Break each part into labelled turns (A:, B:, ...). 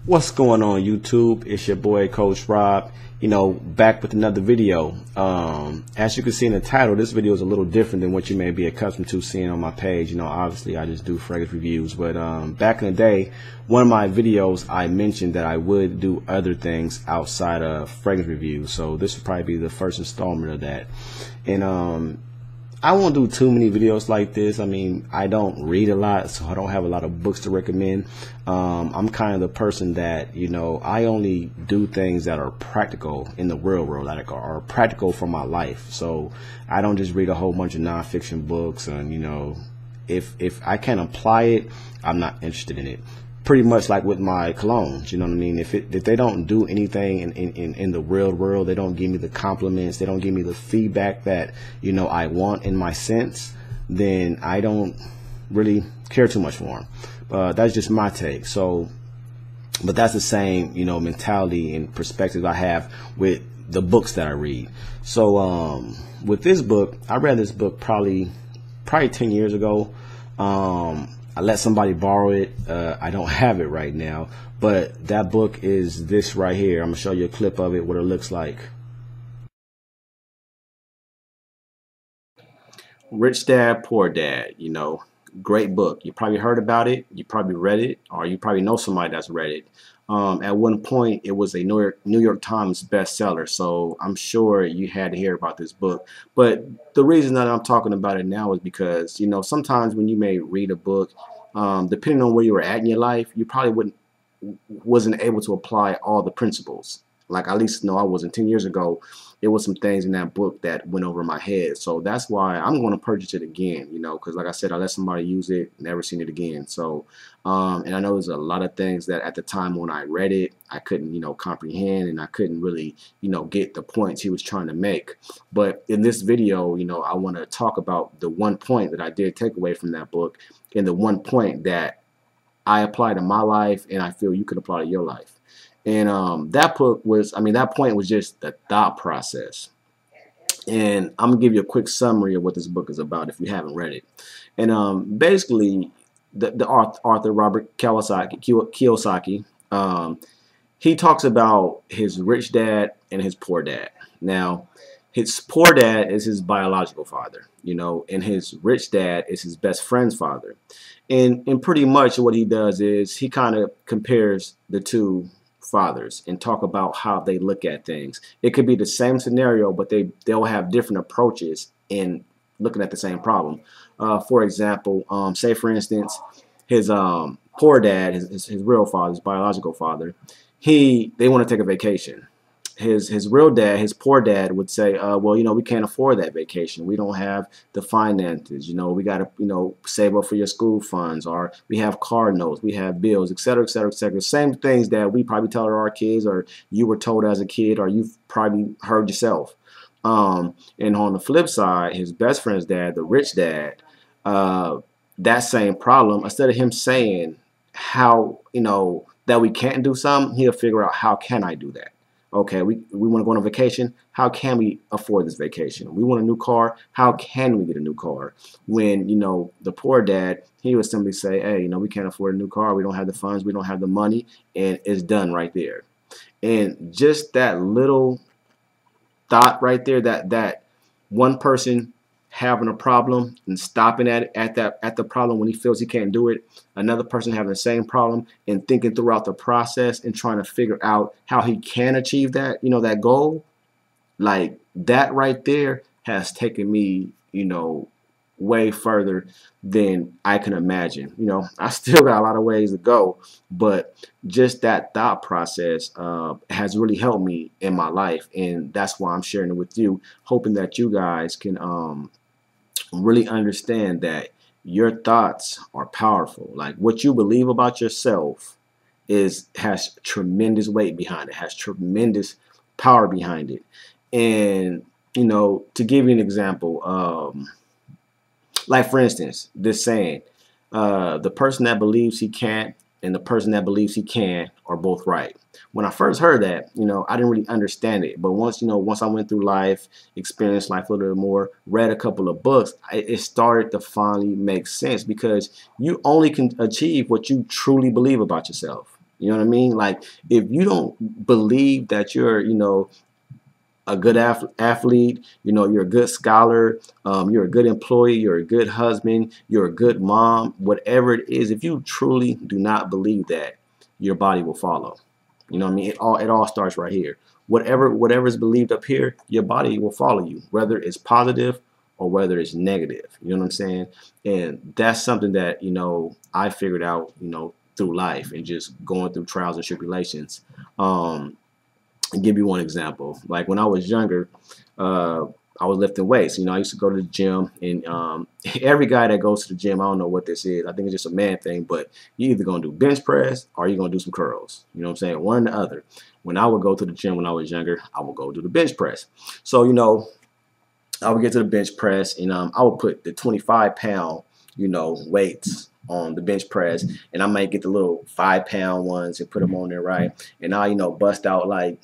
A: What's going on YouTube? It's your boy Coach Rob, back with another video. As you can see in the title, this video is a little different than what you may be accustomed to seeing on my page. Obviously I just do fragrance reviews, but back in the day, one of my videos I mentioned that I would do other things outside of fragrance reviews. So this would probably be the first installment of that. And I won't do too many videos like this. I mean, I don't read a lot, so I don't have a lot of books to recommend. I'm kind of the person that, I only do things that are practical in the real world, that are practical for my life. So I don't just read a whole bunch of nonfiction books, and if I can't apply it, I'm not interested in it. Pretty much like with my colognes, you know what I mean? If they don't do anything in the real world, they don't give me the compliments, they don't give me the feedback that I want in my sense, then I don't really care too much for them. That's just my take. So, but that's the same mentality and perspective I have with the books that I read. So with this book, I read this book probably 10 years ago. I let somebody borrow it. I don't have it right now, but that book is this right here. I'm gonna show you a clip of it, what it looks like. Rich Dad, Poor Dad, great book. You probably heard about it, you probably read it, or you probably know somebody that's read it. At one point, it was a New York Times bestseller, so I'm sure you had to hear about this book. But the reason that I'm talking about it now is because, sometimes when you may read a book, depending on where you were at in your life, you probably wasn't able to apply all the principles. Like, at least, I wasn't. 10 years ago, there was some things in that book that went over my head. So that's why I'm going to purchase it again, because like I said, I let somebody use it, never seen it again. So, and I know there's a lot of things that at the time when I read it, I couldn't, comprehend, and I couldn't really, get the points he was trying to make. But in this video, I want to talk about the one point that I did take away from that book, and the one point that I apply to my life and I feel you could apply to your life. And that point was just the thought process. And I'm gonna give you a quick summary of what this book is about if you haven't read it. And basically, the author Robert Kiyosaki, he talks about his rich dad and his poor dad. Now, his poor dad is his biological father, and his rich dad is his best friend's father. And pretty much what he does is he kind of compares the two fathers and talk about how they look at things. It could be the same scenario, but they'll have different approaches in looking at the same problem. For example, say for instance, his poor dad, his real father, his biological father, they want to take a vacation. His real dad, his poor dad, would say, well, we can't afford that vacation. We don't have the finances. We got to, save up for your school funds, or we have car notes, we have bills, et cetera, et cetera, et cetera. Same things that we probably tell our kids, or you were told as a kid, or you've probably heard yourself. And on the flip side, his best friend's dad, the rich dad, that same problem, instead of him saying how, that we can't do something, he'll figure out, how can I do that? Okay, we want to go on a vacation. How can we afford this vacation? We want a new car. How can we get a new car? When, the poor dad, he would simply say, hey, we can't afford a new car. We don't have the funds. We don't have the money. And it's done right there. And just that little thought right there, that one person having a problem and stopping at the problem when he feels he can't do it, another person having the same problem and thinking throughout the process and trying to figure out how he can achieve that, that goal, like that right there has taken me, way further than I can imagine. I still got a lot of ways to go, but just that thought process has really helped me in my life, and that's why I'm sharing it with you, hoping that you guys can really understand that your thoughts are powerful. Like, what you believe about yourself has tremendous weight behind it, has tremendous power behind it. And to give you an example, like for instance, this saying, the person that believes he can't and the person that believes he can are both right. When I first heard that, I didn't really understand it. But once I went through life, experienced life a little bit more, read a couple of books, it started to finally make sense, because you only can achieve what you truly believe about yourself. You know what I mean? Like, if you don't believe that you're, a good athlete, you're a good scholar, you're a good employee, you're a good husband, you're a good mom, whatever it is, if you truly do not believe that, your body will follow. You know what I mean? It all starts right here. Whatever is believed up here, your body will follow you, whether it's positive or whether it's negative. You know what I'm saying? And that's something that, I figured out, through life and just going through trials and tribulations. And give you one example. Like when I was younger, I was lifting weights. I used to go to the gym, and every guy that goes to the gym, I don't know what this is. I think it's just a man thing, but you either gonna do bench press or you're gonna do some curls. You know what I'm saying? One or the other. When I would go to the gym when I was younger, I would go do the bench press. So I would get to the bench press, and I would put the 25-pound, weights on the bench press, and I might get the little 5-pound ones and put them on there, right? And I, bust out like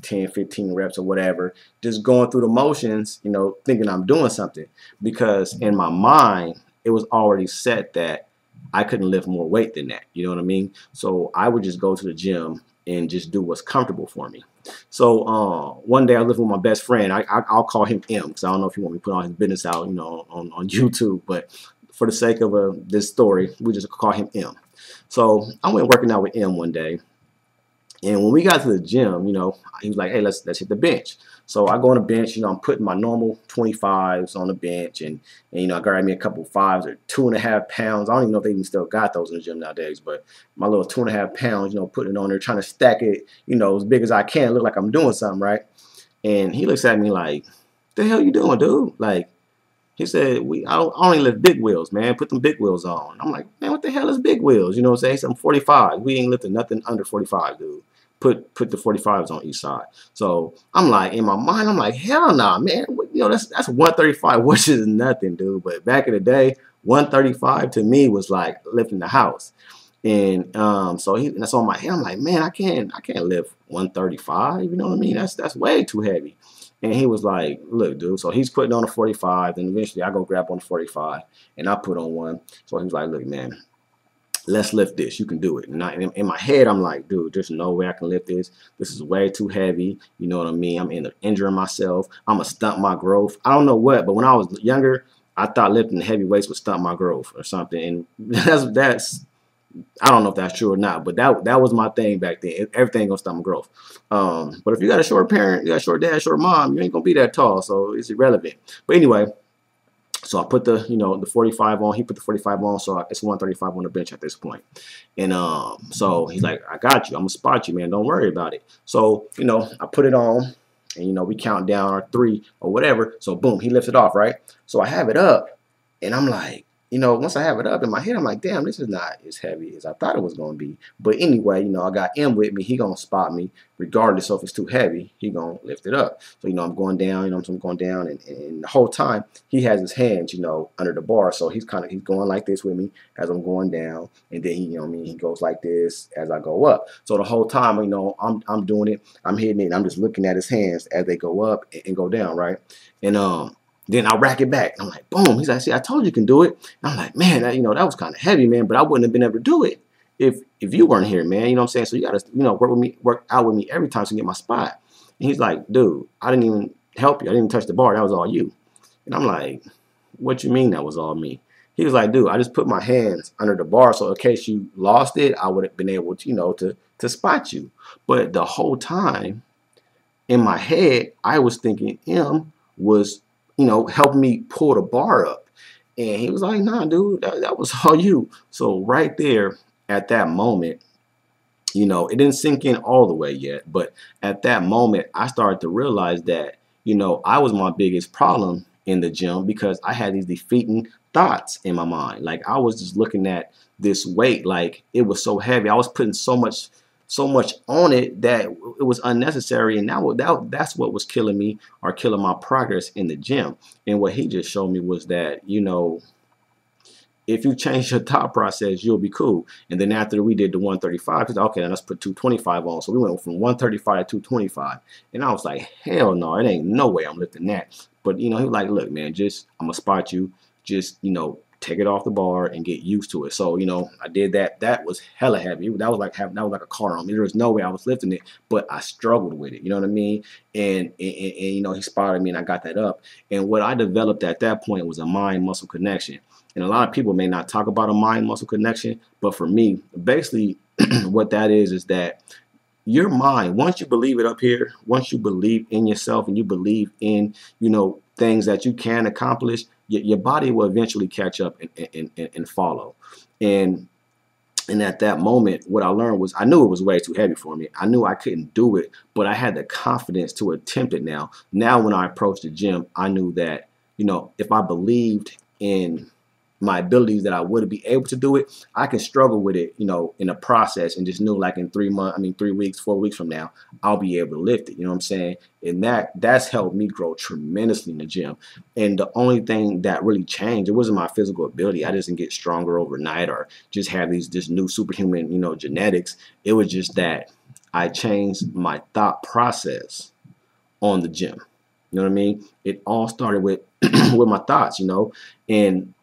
A: 10, 15 reps or whatever, just going through the motions, thinking I'm doing something, because in my mind, it was already set that I couldn't lift more weight than that. You know what I mean? So I would just go to the gym and just do what's comfortable for me. So one day I was living with my best friend. I'll call him M, because I don't know if he want me to put on his business out, on YouTube, but for the sake of this story, we just call him M. So I went working out with M one day, and when we got to the gym, he was like, "Hey, let's hit the bench." So I go on the bench, I'm putting my normal 25s on the bench, and I grabbed me a couple fives or 2.5 pounds. I don't even know if they even still got those in the gym nowadays, but my little 2.5 pounds, putting it on there, trying to stack it, as big as I can, look like I'm doing something, right? And he looks at me like, "The hell you doing, dude?" Like, he said, I only lift big wheels, man. Put them big wheels on. I'm like, man, what the hell is big wheels? You know what I'm saying? Some 45. We ain't lifting nothing under 45, dude. Put the 45s on each side. So I'm like, in my mind, I'm like, hell nah, man. That's 135, which is nothing, dude. But back in the day, 135 to me was like lifting the house. And so that's on my head. I'm like, man, I can't lift 135. You know what I mean? That's way too heavy. And he was like, look, dude. So he's putting on a 45, and eventually I go grab on the 45, and I put on one. So he was like, look, man, let's lift this. You can do it. And in my head, I'm like, dude, there's no way I can lift this. This is way too heavy. You know what I mean? I'm injuring myself. I'm going to stunt my growth. I don't know what, but when I was younger, I thought lifting heavy weights would stunt my growth or something. And that's I don't know if that's true or not, but that was my thing back then. Everything gonna stunt my growth. But if you got a short parent, you got a short dad, short mom, you ain't gonna be that tall, so it's irrelevant. But anyway, so I put the 45 on. He put the 45 on, so it's 135 on the bench at this point. And so he's like, I got you. I'm gonna spot you, man. Don't worry about it. So I put it on, and we count down our 3 or whatever. So boom, he lifts it off, right? So I have it up, and I'm like, once I have it up in my head, I'm like, damn, this is not as heavy as I thought it was going to be. But anyway, I got M with me. He going to spot me regardless of if it's too heavy. He going to lift it up. So, I'm going down, so I'm going down. And the whole time, he has his hands, under the bar. So he's going like this with me as I'm going down. And then he goes like this as I go up. So the whole time, I'm doing it. I'm hitting it. And I'm just looking at his hands as they go up and go down, right? And then I rack it back. I'm like, boom. He's like, see, I told you can do it. And I'm like, man, that was kind of heavy, man, but I wouldn't have been able to do it if you weren't here, man. You know what I'm saying? So you got to, work out with me every time to get my spot. And he's like, dude, I didn't even help you. I didn't even touch the bar. That was all you. And I'm like, what you mean that was all me? He was like, dude, I just put my hands under the bar, so in case you lost it, I would have been able to, to spot you. But the whole time in my head, I was thinking M was helping me pull the bar up. And he was like, nah, dude, that was all you. So right there at that moment, it didn't sink in all the way yet. But at that moment, I started to realize that, I was my biggest problem in the gym, because I had these defeating thoughts in my mind. Like, I was just looking at this weight like it was so heavy. I was putting so much on it that it was unnecessary, and that's what was killing me or killing my progress in the gym. And what he just showed me was that if you change your thought process, you'll be cool. And then after we did the 135, he's like, okay, let's put 225 on. So we went from 135 to 225, and I was like, hell no, it ain't no way I'm lifting that. But he was like, look, man, I'm gonna spot you, just take it off the bar and get used to it. So, I did that. That was hella heavy. That was like a car on me. There was no way I was lifting it, but I struggled with it. You know what I mean? And he spotted me and I got that up. And what I developed at that point was a mind muscle connection. And a lot of people may not talk about a mind muscle connection, but for me, basically what that is that your mind, once you believe it up here, once you believe in yourself and you believe in, things that you can accomplish, your body will eventually catch up and follow. And at that moment, what I learned was I knew it was way too heavy for me. I knew I couldn't do it, but I had the confidence to attempt it now. Now, when I approached the gym, I knew that, if I believed in my abilities that I would be able to do it, I can struggle with it, in a process, and just knew like in 3 months, 3 weeks, 4 weeks from now, I'll be able to lift it. You know what I'm saying? And that's helped me grow tremendously in the gym. And the only thing that really changed, it wasn't my physical ability. I didn't get stronger overnight or just have this new superhuman, genetics. It was just that I changed my thought process on the gym. You know what I mean? It all started with with my thoughts, and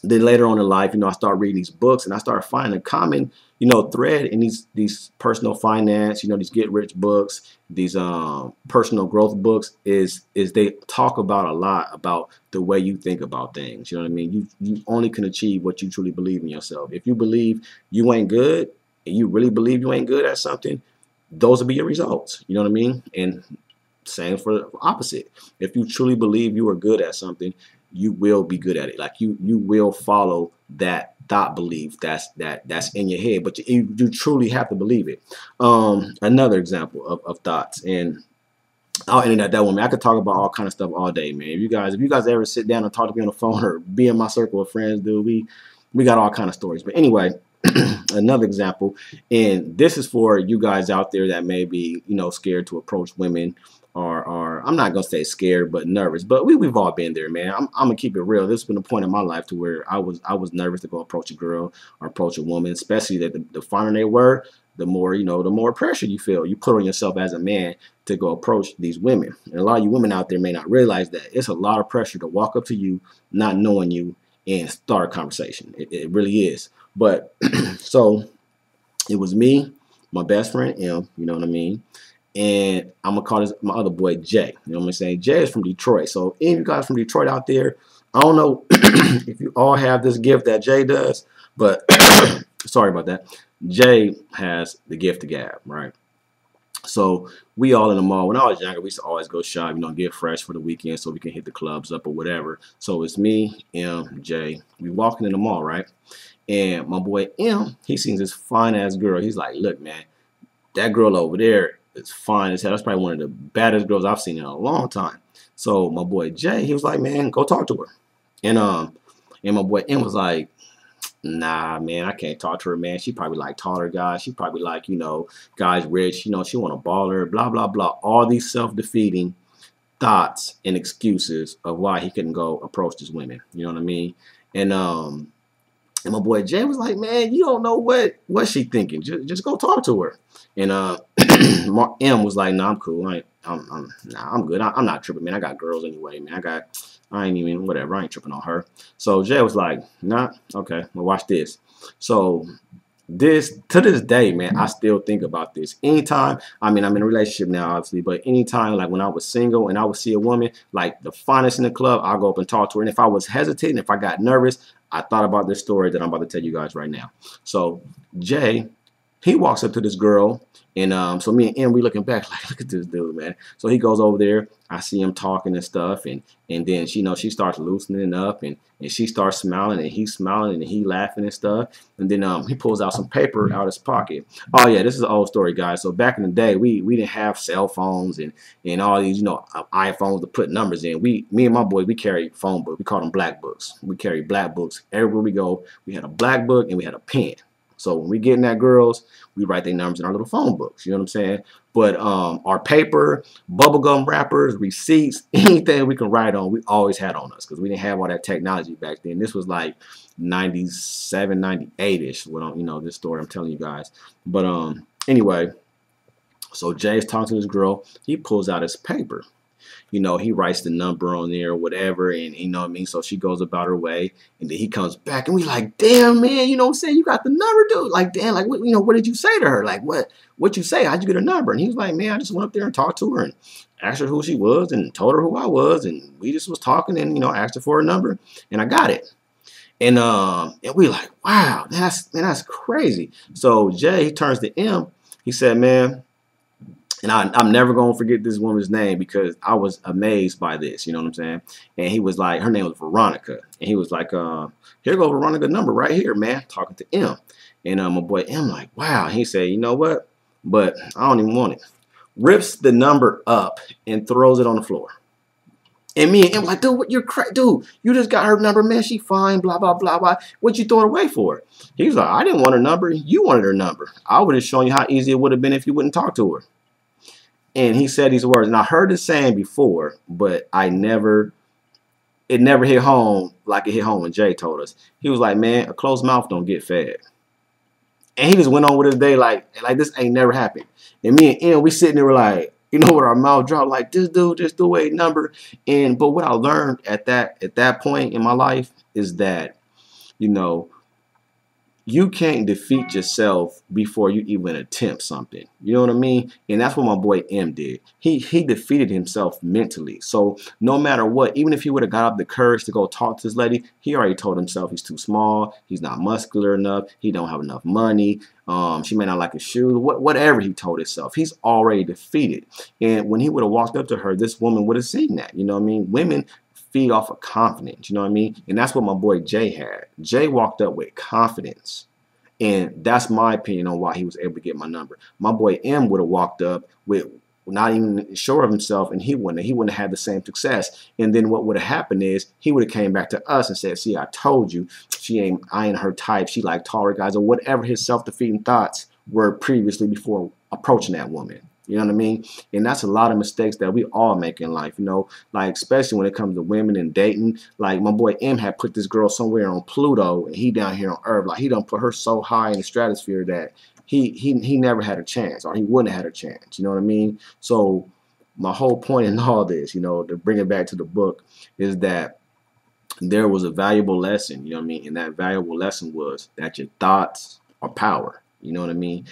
A: then later on in life, I started reading these books and I started finding a common, thread in these personal finance, these get rich books, these personal growth books is they talk about a lot about the way you think about things. You know what I mean? You only can achieve what you truly believe in yourself. If you believe you ain't good and you really believe you ain't good at something, those will be your results. You know what I mean? And same for the opposite. If you truly believe you are good at something, you will be good at it. Like you will follow that thought belief that's in your head, but you truly have to believe it. Another example of thoughts, and I'll end it at that one, man. I could talk about all kind of stuff all day, man. If you guys ever sit down and talk to me on the phone or be in my circle of friends, dude, we got all kind of stories. But anyway, another example, and this is for you guys out there that may be, scared to approach women, or I'm not gonna say scared, but nervous. But we've all been there, man. I'm gonna keep it real. This has been a point in my life to where I was nervous to go approach a girl or approach a woman, especially that the finer they were, the more the more pressure you feel. You put on yourself as a man to go approach these women. And a lot of you women out there may not realize that it's a lot of pressure to walk up to you, not knowing you, and start a conversation. It really is. But so it was me, my best friend M, you know what I mean? And I'm gonna call this my other boy Jay. You know what I'm saying? Jay is from Detroit. So any of you guys from Detroit out there, I don't know if you all have this gift that Jay does, but sorry about that. Jay has the gift of gab, right? So we all in the mall. When I was younger, we used to always go shop, get fresh for the weekend so we can hit the clubs up or whatever. So it's me, M, Jay. We walking in the mall, right? And my boy M, he sees this fine ass girl. He's like, look, man, that girl over there is fine as hell. That's probably one of the baddest girls I've seen in a long time. So my boy Jay, he was like, man, go talk to her. And my boy M was like, nah, man, I can't talk to her, man. She probably like taller guys. She probably like, guys rich. She want a baller, blah, blah, blah. All these self-defeating thoughts and excuses of why he couldn't go approach these women. You know what I mean? And my boy Jay was like, man, you don't know what she thinking. Just go talk to her. And M was like, nah, I'm cool. I'm good. I'm not tripping, man. I got girls anyway, man. I ain't even, whatever. I ain't tripping on her. So Jay was like, nah, okay, well, watch this. So to this day, man, I still think about this. Anytime, I'm in a relationship now, obviously, but anytime, like when I was single and I would see a woman, like the finest in the club, I'll go up and talk to her. And if I was hesitating, if I got nervous, I thought about this story that I'm about to tell you guys right now. So Jay, he walks up to this girl, and so me and M, we looking back like, look at this dude, man. So he goes over there. I see him talking and stuff, and then she starts loosening up, and she starts smiling, and he's smiling, and he laughing and stuff. And then he pulls out some paper out of his pocket. Oh yeah, this is an old story, guys. So back in the day, we didn't have cell phones and all these iPhones to put numbers in. Me and my boy, we carried phone books. We called them black books. We carried black books everywhere we go. We had a black book and we had a pen. So when we getting at girls, we write their numbers in our little phone books. You know what I'm saying? But our paper, bubblegum wrappers, receipts, anything we can write on, we always had on us because we didn't have all that technology back then. This was like 97, 98-ish. This story I'm telling you guys. But anyway, so Jay's talking to this girl. He pulls out his paper. You know, he writes the number on there or whatever, and you know what I mean? So she goes about her way, and then he comes back, and we like, damn, man, you know what I'm saying? You got the number, dude. Like, damn, like, what, you know, what did you say to her? Like, what you say? How'd you get her number? And he was like, man, I just went up there and talked to her and asked her who she was and told her who I was, and we just was talking and, you know, asked her for her number, and I got it. And we like, wow, that's crazy. So Jay, he turns to M. He said, man, and I'm never gonna forget this woman's name because I was amazed by this. You know what I'm saying? And he was like, her name was Veronica, and he was like, here go Veronica number right here, man. Talking to M, and my boy M like, wow. And he said, you know what? But I don't even want it. Rips the number up and throws it on the floor. And me and him like, dude, what, you're crazy, dude. You just got her number, man. She fine, blah, blah, blah, blah. What you throw it away for? He was like, I didn't want her number. You wanted her number. I would have shown you how easy it would have been if you wouldn't talk to her. And he said these words. And I heard this saying before, but it never hit home like it hit home when Jay told us. He was like, man, a closed mouth don't get fed. And he just went on with his day like this ain't never happened. And me and Ian, we sitting there like, you know, with our mouth dropped like, this dude just threw away a number. But what I learned at that point in my life is that, you know, you can't defeat yourself before you even attempt something. You know what I mean? And that's what my boy M did. He defeated himself mentally. So no matter what, even if he would have got up the courage to go talk to this lady, he already told himself he's too small, he's not muscular enough, he don't have enough money, she may not like his shoes, whatever he told himself, he's already defeated. And when he would have walked up to her, this woman would have seen that. You know what I mean? Women feed off of confidence, you know what I mean? And that's what my boy Jay had. Jay walked up with confidence. And that's my opinion on why he was able to get my number. My boy M would have walked up with not even sure of himself, and he wouldn't have had the same success. And then what would have happened is he would have came back to us and said, see, I told you, I ain't her type. She like taller guys, or whatever his self-defeating thoughts were previously before approaching that woman. You know what I mean? And that's a lot of mistakes that we all make in life, you know, like especially when it comes to women and dating. Like my boy M had put this girl somewhere on Pluto and he down here on Earth. Like he done put her so high in the stratosphere that he never had a chance, or he wouldn't have had a chance. You know what I mean? So my whole point in all this, you know, to bring it back to the book, is that there was a valuable lesson, you know what I mean? And that valuable lesson was that your thoughts are power. You know what I mean?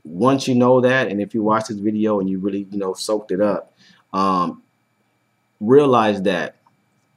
A: Once you know that, and if you watch this video and you really, you know, soaked it up, realize that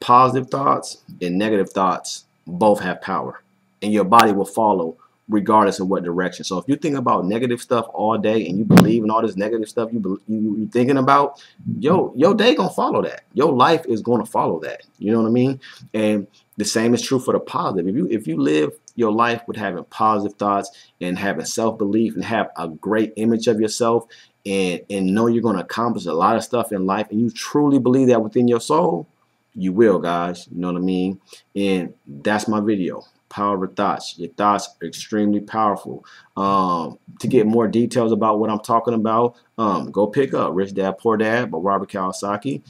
A: positive thoughts and negative thoughts both have power, and your body will follow regardless of what direction. So if you think about negative stuff all day and you believe in all this negative stuff you thinking about, your day gonna follow that. Your life is gonna follow that. You know what I mean? And the same is true for the positive. If you live your life with having positive thoughts and having self-belief and have a great image of yourself, and know you're going to accomplish a lot of stuff in life, and you truly believe that within your soul, you will, guys. You know what I mean? And that's my video. Power of thoughts. Your thoughts are extremely powerful. To get more details about what I'm talking about, go pick up Rich Dad Poor Dad by Robert Kiyosaki,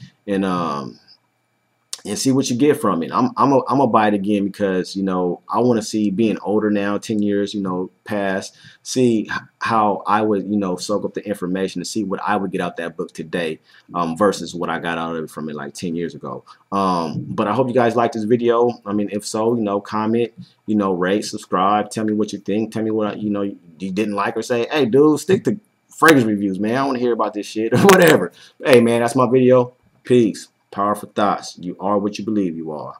A: and see what you get from it. I'm gonna buy it again because, you know, I want to see, being older now, 10 years, you know, past, see how I would, you know, soak up the information to see what I would get out that book today, versus what I got out of it from it like 10 years ago. But I hope you guys liked this video. I mean, if so, you know, comment, you know, rate, subscribe, tell me what you think, tell me what, you know, you didn't like, or say, hey, dude, stick to fragrance reviews, man. I want to hear about this shit or whatever. Hey, man, that's my video. Peace. Powerful thoughts. You are what you believe you are.